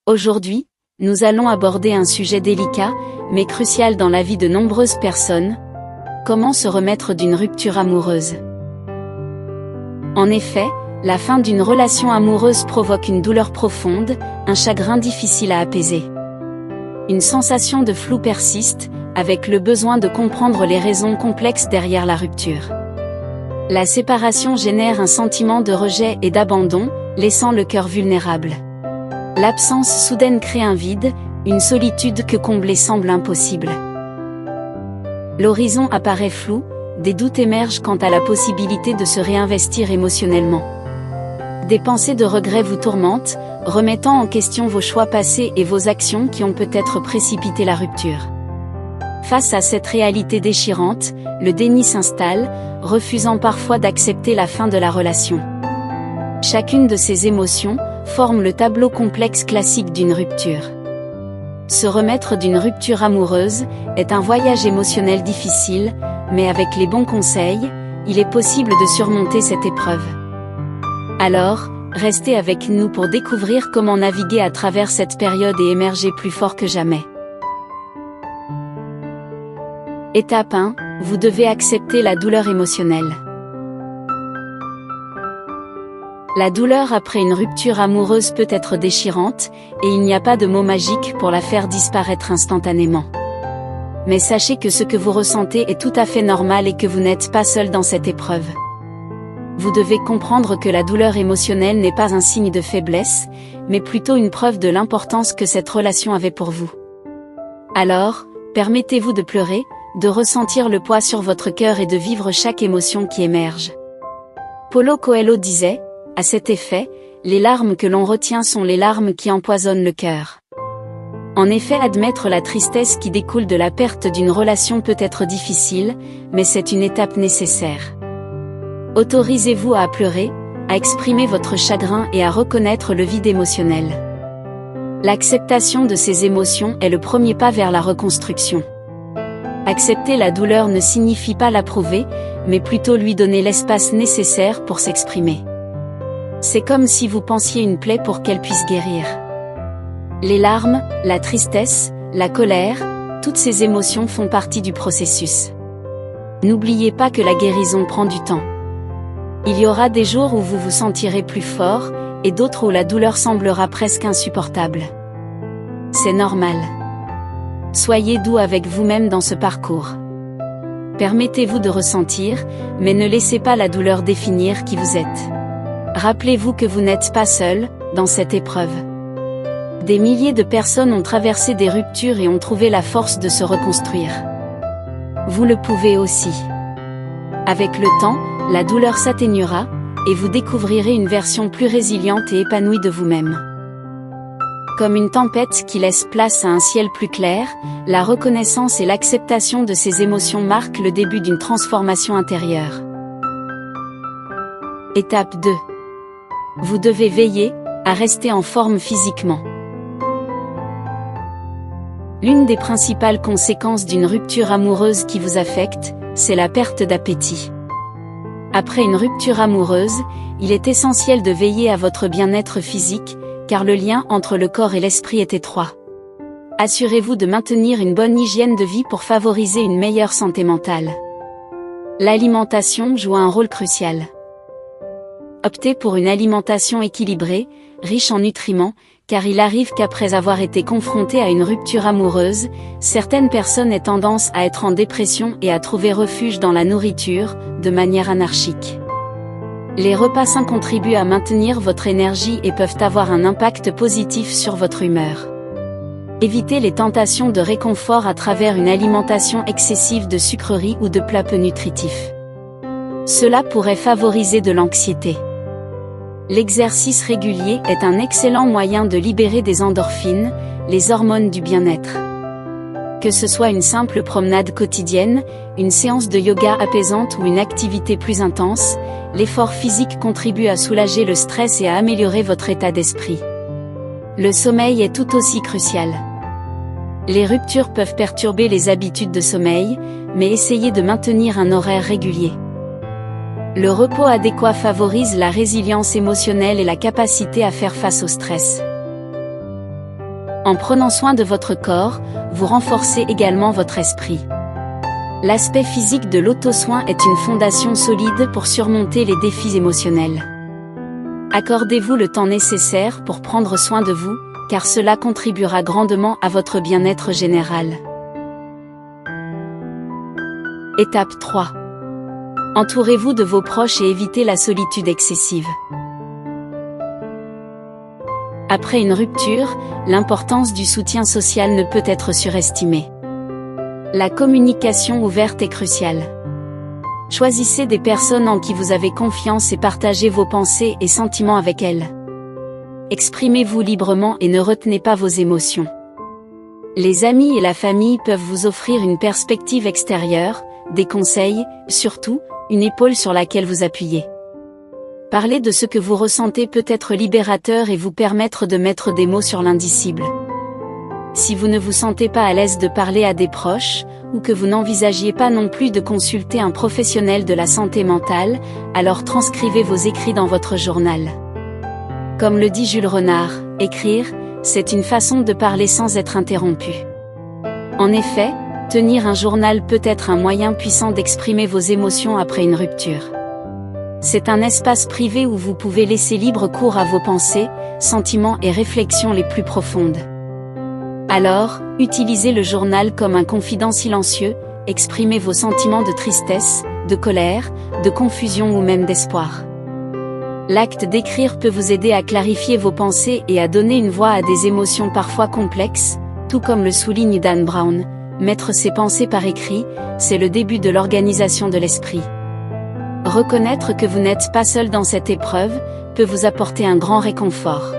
Aujourd'hui, nous allons aborder un sujet délicat, mais crucial dans la vie de nombreuses personnes. Comment se remettre d'une rupture amoureuse? En effet, la fin d'une relation amoureuse provoque une douleur profonde, un chagrin difficile à apaiser. Une sensation de flou persiste, avec le besoin de comprendre les raisons complexes derrière la rupture. La séparation génère un sentiment de rejet et d'abandon, laissant le cœur vulnérable. L'absence soudaine crée un vide, une solitude que combler semble impossible. L'horizon apparaît flou, des doutes émergent quant à la possibilité de se réinvestir émotionnellement. Des pensées de regret vous tourmentent, remettant en question vos choix passés et vos actions qui ont peut-être précipité la rupture. Face à cette réalité déchirante, le déni s'installe, refusant parfois d'accepter la fin de la relation. Chacune de ces émotions forme le tableau complexe classique d'une rupture. Se remettre d'une rupture amoureuse est un voyage émotionnel difficile, mais avec les bons conseils, il est possible de surmonter cette épreuve. Alors, restez avec nous pour découvrir comment naviguer à travers cette période et émerger plus fort que jamais. Étape 1, vous devez accepter la douleur émotionnelle. La douleur après une rupture amoureuse peut être déchirante, et il n'y a pas de mot magique pour la faire disparaître instantanément. Mais sachez que ce que vous ressentez est tout à fait normal et que vous n'êtes pas seul dans cette épreuve. Vous devez comprendre que la douleur émotionnelle n'est pas un signe de faiblesse, mais plutôt une preuve de l'importance que cette relation avait pour vous. Alors, permettez-vous de pleurer, de ressentir le poids sur votre cœur et de vivre chaque émotion qui émerge. Paulo Coelho disait, à cet effet, les larmes que l'on retient sont les larmes qui empoisonnent le cœur. En effet, admettre la tristesse qui découle de la perte d'une relation peut être difficile, mais c'est une étape nécessaire. Autorisez-vous à pleurer, à exprimer votre chagrin et à reconnaître le vide émotionnel. L'acceptation de ces émotions est le premier pas vers la reconstruction. Accepter la douleur ne signifie pas l'approuver, mais plutôt lui donner l'espace nécessaire pour s'exprimer. C'est comme si vous pansiez une plaie pour qu'elle puisse guérir. Les larmes, la tristesse, la colère, toutes ces émotions font partie du processus. N'oubliez pas que la guérison prend du temps. Il y aura des jours où vous vous sentirez plus fort, et d'autres où la douleur semblera presque insupportable. C'est normal. Soyez doux avec vous-même dans ce parcours. Permettez-vous de ressentir, mais ne laissez pas la douleur définir qui vous êtes. Rappelez-vous que vous n'êtes pas seul, dans cette épreuve. Des milliers de personnes ont traversé des ruptures et ont trouvé la force de se reconstruire. Vous le pouvez aussi. Avec le temps, la douleur s'atténuera, et vous découvrirez une version plus résiliente et épanouie de vous-même. Comme une tempête qui laisse place à un ciel plus clair, la reconnaissance et l'acceptation de ces émotions marquent le début d'une transformation intérieure. Étape 2. Vous devez veiller à rester en forme physiquement. L'une des principales conséquences d'une rupture amoureuse qui vous affecte, c'est la perte d'appétit. Après une rupture amoureuse, il est essentiel de veiller à votre bien-être physique, car le lien entre le corps et l'esprit est étroit. Assurez-vous de maintenir une bonne hygiène de vie pour favoriser une meilleure santé mentale. L'alimentation joue un rôle crucial. Optez pour une alimentation équilibrée, riche en nutriments, car il arrive qu'après avoir été confronté à une rupture amoureuse, certaines personnes aient tendance à être en dépression et à trouver refuge dans la nourriture, de manière anarchique. Les repas sains contribuent à maintenir votre énergie et peuvent avoir un impact positif sur votre humeur. Évitez les tentations de réconfort à travers une alimentation excessive de sucreries ou de plats peu nutritifs. Cela pourrait favoriser de l'anxiété. L'exercice régulier est un excellent moyen de libérer des endorphines, les hormones du bien-être. Que ce soit une simple promenade quotidienne, une séance de yoga apaisante ou une activité plus intense, l'effort physique contribue à soulager le stress et à améliorer votre état d'esprit. Le sommeil est tout aussi crucial. Les ruptures peuvent perturber les habitudes de sommeil, mais essayez de maintenir un horaire régulier. Le repos adéquat favorise la résilience émotionnelle et la capacité à faire face au stress. En prenant soin de votre corps, vous renforcez également votre esprit. L'aspect physique de l'auto-soin est une fondation solide pour surmonter les défis émotionnels. Accordez-vous le temps nécessaire pour prendre soin de vous, car cela contribuera grandement à votre bien-être général. Étape 3. Entourez-vous de vos proches et évitez la solitude excessive. Après une rupture, l'importance du soutien social ne peut être surestimée. La communication ouverte est cruciale. Choisissez des personnes en qui vous avez confiance et partagez vos pensées et sentiments avec elles. Exprimez-vous librement et ne retenez pas vos émotions. Les amis et la famille peuvent vous offrir une perspective extérieure, des conseils, surtout, une épaule sur laquelle vous appuyer. Parler de ce que vous ressentez peut être libérateur et vous permettre de mettre des mots sur l'indicible. Si vous ne vous sentez pas à l'aise de parler à des proches, ou que vous n'envisagiez pas non plus de consulter un professionnel de la santé mentale, alors transcrivez vos écrits dans votre journal. Comme le dit Jules Renard, écrire, c'est une façon de parler sans être interrompu. En effet, tenir un journal peut être un moyen puissant d'exprimer vos émotions après une rupture. C'est un espace privé où vous pouvez laisser libre cours à vos pensées, sentiments et réflexions les plus profondes. Alors, utilisez le journal comme un confident silencieux, exprimez vos sentiments de tristesse, de colère, de confusion ou même d'espoir. L'acte d'écrire peut vous aider à clarifier vos pensées et à donner une voix à des émotions parfois complexes, tout comme le souligne Dan Brown, mettre ses pensées par écrit, c'est le début de l'organisation de l'esprit. Reconnaître que vous n'êtes pas seul dans cette épreuve, peut vous apporter un grand réconfort.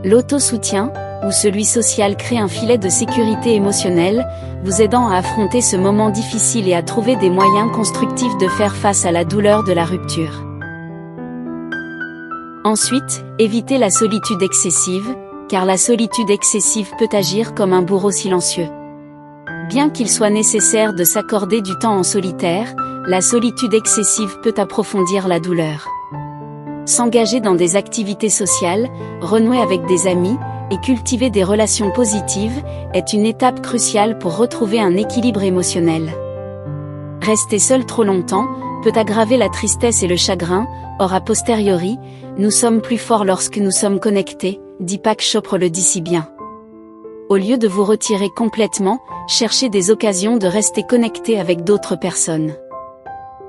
L'auto-soutien, ou celui social crée un filet de sécurité émotionnelle, vous aidant à affronter ce moment difficile et à trouver des moyens constructifs de faire face à la douleur de la rupture. Ensuite, évitez la solitude excessive, car la solitude excessive peut agir comme un bourreau silencieux. Bien qu'il soit nécessaire de s'accorder du temps en solitaire, la solitude excessive peut approfondir la douleur. S'engager dans des activités sociales, renouer avec des amis, et cultiver des relations positives, est une étape cruciale pour retrouver un équilibre émotionnel. Rester seul trop longtemps, peut aggraver la tristesse et le chagrin, or a posteriori, nous sommes plus forts lorsque nous sommes connectés, Deepak Chopra le dit si bien. Au lieu de vous retirer complètement, cherchez des occasions de rester connecté avec d'autres personnes.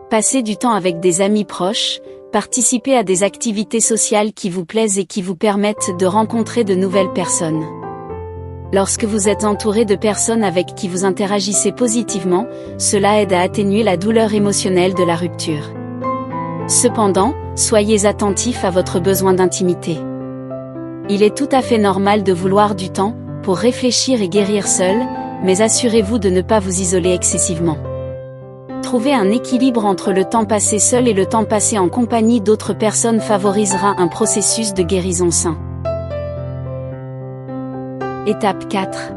Passez du temps avec des amis proches, participez à des activités sociales qui vous plaisent et qui vous permettent de rencontrer de nouvelles personnes. Lorsque vous êtes entouré de personnes avec qui vous interagissez positivement, cela aide à atténuer la douleur émotionnelle de la rupture. Cependant, soyez attentifs à votre besoin d'intimité. Il est tout à fait normal de vouloir du temps, pour réfléchir et guérir seul, mais assurez-vous de ne pas vous isoler excessivement. Trouver un équilibre entre le temps passé seul et le temps passé en compagnie d'autres personnes favorisera un processus de guérison sain. Étape 4.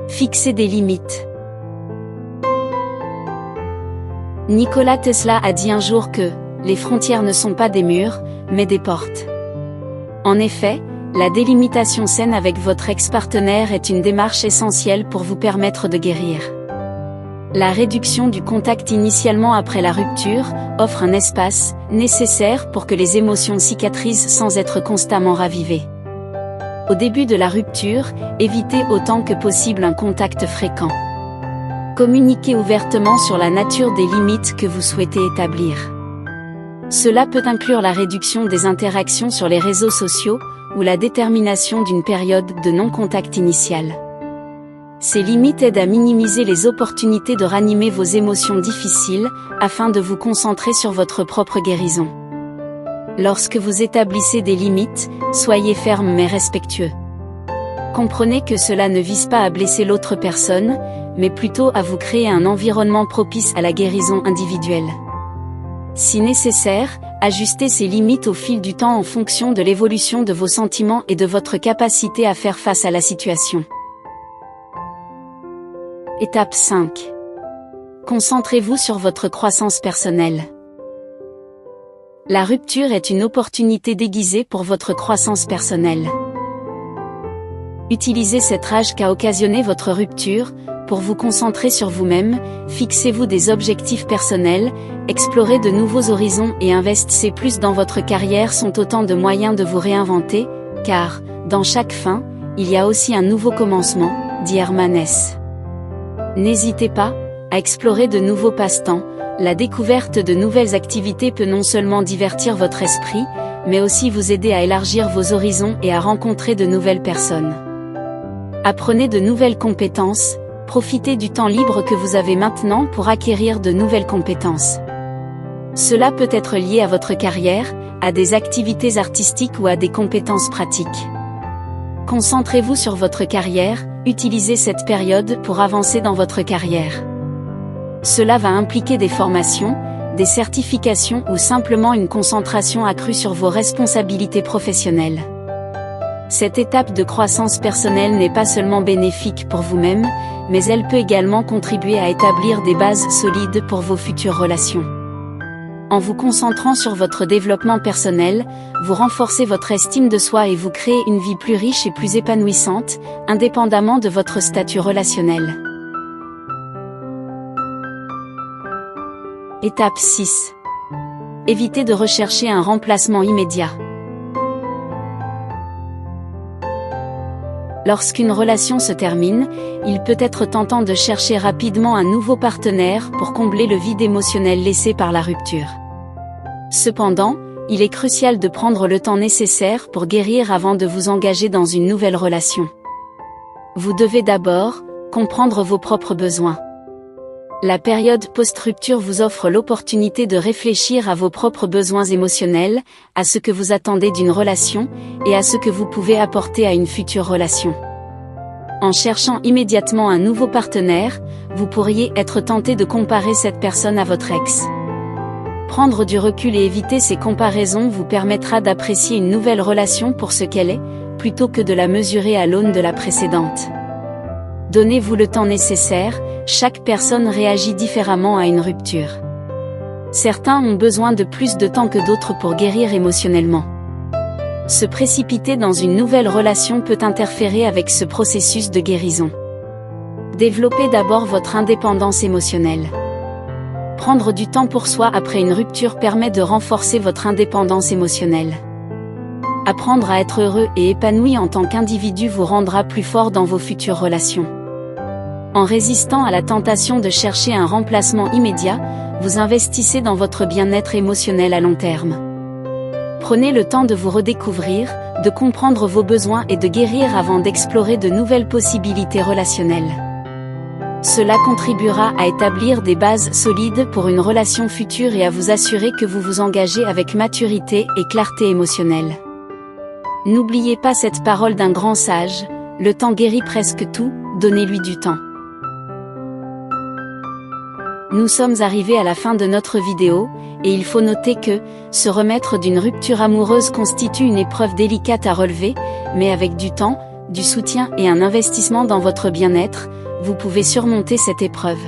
Fixer des limites. Nikola Tesla a dit un jour que « les frontières ne sont pas des murs, mais des portes ». En effet, la délimitation saine avec votre ex-partenaire est une démarche essentielle pour vous permettre de guérir. La réduction du contact initialement après la rupture offre un espace nécessaire pour que les émotions cicatrisent sans être constamment ravivées. Au début de la rupture, évitez autant que possible un contact fréquent. Communiquez ouvertement sur la nature des limites que vous souhaitez établir. Cela peut inclure la réduction des interactions sur les réseaux sociaux ou la détermination d'une période de non-contact initial. Ces limites aident à minimiser les opportunités de ranimer vos émotions difficiles, afin de vous concentrer sur votre propre guérison. Lorsque vous établissez des limites, soyez ferme mais respectueux. Comprenez que cela ne vise pas à blesser l'autre personne, mais plutôt à vous créer un environnement propice à la guérison individuelle. Si nécessaire, ajustez ces limites au fil du temps en fonction de l'évolution de vos sentiments et de votre capacité à faire face à la situation. Étape 5. Concentrez-vous sur votre croissance personnelle. La rupture est une opportunité déguisée pour votre croissance personnelle. Utilisez cette rage qu'a occasionné votre rupture, pour vous concentrer sur vous-même, fixez-vous des objectifs personnels, explorez de nouveaux horizons et investissez plus dans votre carrière sont autant de moyens de vous réinventer, car, dans chaque fin, il y a aussi un nouveau commencement, dit Hermann Hesse. N'hésitez pas à explorer de nouveaux passe-temps, la découverte de nouvelles activités peut non seulement divertir votre esprit, mais aussi vous aider à élargir vos horizons et à rencontrer de nouvelles personnes. Apprenez de nouvelles compétences, profitez du temps libre que vous avez maintenant pour acquérir de nouvelles compétences. Cela peut être lié à votre carrière, à des activités artistiques ou à des compétences pratiques. Concentrez-vous sur votre carrière, utilisez cette période pour avancer dans votre carrière. Cela va impliquer des formations, des certifications ou simplement une concentration accrue sur vos responsabilités professionnelles. Cette étape de croissance personnelle n'est pas seulement bénéfique pour vous-même, mais elle peut également contribuer à établir des bases solides pour vos futures relations. En vous concentrant sur votre développement personnel, vous renforcez votre estime de soi et vous créez une vie plus riche et plus épanouissante, indépendamment de votre statut relationnel. Étape 6. Évitez de rechercher un remplacement immédiat. Lorsqu'une relation se termine, il peut être tentant de chercher rapidement un nouveau partenaire pour combler le vide émotionnel laissé par la rupture. Cependant, il est crucial de prendre le temps nécessaire pour guérir avant de vous engager dans une nouvelle relation. Vous devez d'abord comprendre vos propres besoins. La période post-rupture vous offre l'opportunité de réfléchir à vos propres besoins émotionnels, à ce que vous attendez d'une relation, et à ce que vous pouvez apporter à une future relation. En cherchant immédiatement un nouveau partenaire, vous pourriez être tenté de comparer cette personne à votre ex. Prendre du recul et éviter ces comparaisons vous permettra d'apprécier une nouvelle relation pour ce qu'elle est, plutôt que de la mesurer à l'aune de la précédente. Donnez-vous le temps nécessaire, chaque personne réagit différemment à une rupture. Certains ont besoin de plus de temps que d'autres pour guérir émotionnellement. Se précipiter dans une nouvelle relation peut interférer avec ce processus de guérison. Développez d'abord votre indépendance émotionnelle. Prendre du temps pour soi après une rupture permet de renforcer votre indépendance émotionnelle. Apprendre à être heureux et épanoui en tant qu'individu vous rendra plus fort dans vos futures relations. En résistant à la tentation de chercher un remplacement immédiat, vous investissez dans votre bien-être émotionnel à long terme. Prenez le temps de vous redécouvrir, de comprendre vos besoins et de guérir avant d'explorer de nouvelles possibilités relationnelles. Cela contribuera à établir des bases solides pour une relation future et à vous assurer que vous vous engagez avec maturité et clarté émotionnelle. N'oubliez pas cette parole d'un grand sage, le temps guérit presque tout, donnez-lui du temps. Nous sommes arrivés à la fin de notre vidéo, et il faut noter que, se remettre d'une rupture amoureuse constitue une épreuve délicate à relever, mais avec du temps, du soutien et un investissement dans votre bien-être, vous pouvez surmonter cette épreuve.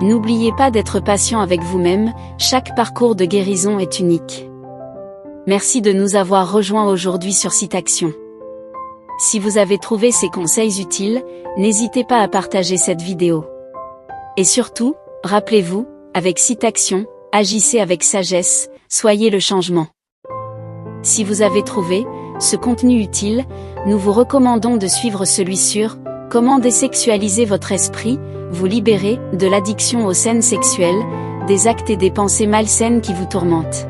N'oubliez pas d'être patient avec vous-même, chaque parcours de guérison est unique. Merci de nous avoir rejoints aujourd'hui sur Citaction. Si vous avez trouvé ces conseils utiles, n'hésitez pas à partager cette vidéo. Et surtout, rappelez-vous, avec Citaction, agissez avec sagesse, soyez le changement. Si vous avez trouvé ce contenu utile, nous vous recommandons de suivre celui sur « Comment désexualiser votre esprit, vous libérer de l'addiction aux scènes sexuelles, des actes et des pensées malsaines qui vous tourmentent ».